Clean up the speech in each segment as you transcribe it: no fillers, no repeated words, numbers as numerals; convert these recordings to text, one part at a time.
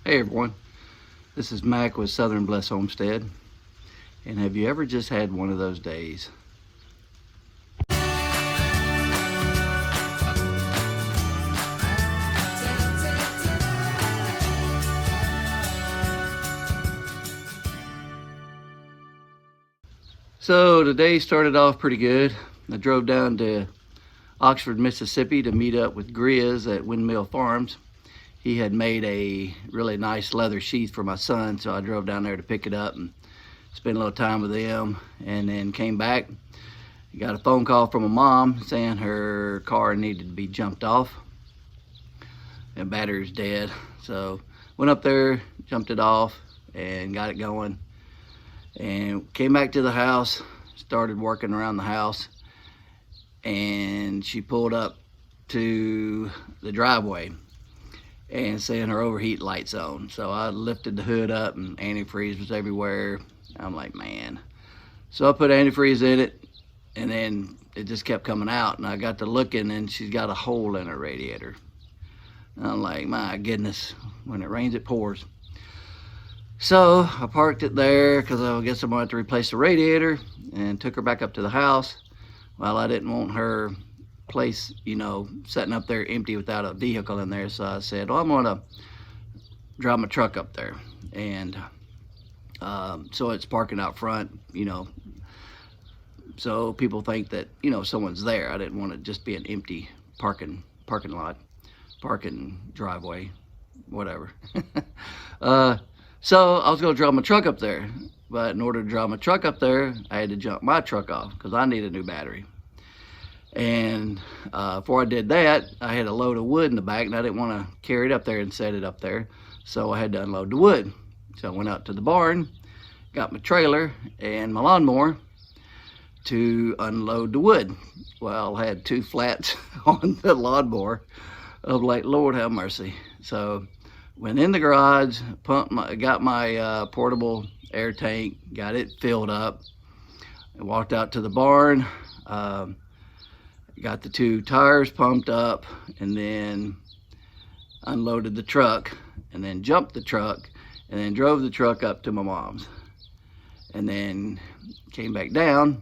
Hey everyone, this is Mac with Southern Bless Homestead. And have you ever just had one of those days? So the day started off pretty good. I drove down to Oxford, Mississippi to meet up with Grizz at Windmill Farms. He had made a really nice leather sheath for my son, so I drove down there to pick it up and spend a little time with them, and then came back. Got a phone call from a mom saying her car needed to be jumped off and battery's dead. So went up there, jumped it off and got it going, and came back to the house, started working around the house, and she pulled up to the driveway and saying her overheat light's on. So I lifted the hood up and antifreeze was everywhere. I'm like, man. So I put antifreeze in it, and then it just kept coming out, and I got to looking, and she's got a hole in her radiator. And I'm like, my goodness, when it rains it pours. So I parked it there because I guess I'm going to have to replace the radiator, and took her back up to the house. Well, I didn't want her place, sitting up there empty without a vehicle in there. So I said, well, I'm gonna drive my truck up there, and so it's parking out front, so people think that someone's there. I didn't want it just be an empty parking lot, parking driveway, whatever. So I was gonna drive my truck up there, but in order to drive my truck up there, I had to jump my truck off because I need a new battery. And before I did that, I had a load of wood in the back, and I didn't want to carry it up there and set it up there, so I had to unload the wood. So I went out to the barn, got my trailer and my lawnmower to unload the wood. Well, I had 2 flats on the lawnmower. I'm like, Lord have mercy. So went in the garage, got my portable air tank, got it filled up, and walked out to the barn. Got the 2 tires pumped up, and then unloaded the truck, and then jumped the truck, and then drove the truck up to my mom's, and then came back down,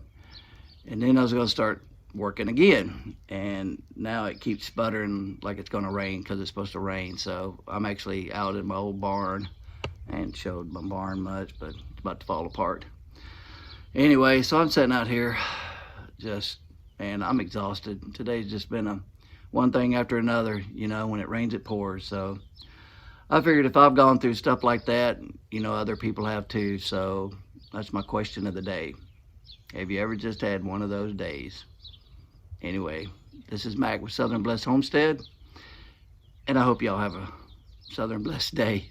and then I was going to start working again. And now it keeps sputtering like it's going to rain because it's supposed to rain. So I'm actually out in my old barn. I ain't showed my barn much, but it's about to fall apart. Anyway, so I'm sitting out here and I'm exhausted. Today's just been one thing after another. When it rains, it pours. So I figured if I've gone through stuff like that, other people have too. So that's my question of the day. Have you ever just had one of those days? Anyway, this is Mac with Southern Blessed Homestead, and I hope y'all have a Southern Blessed day.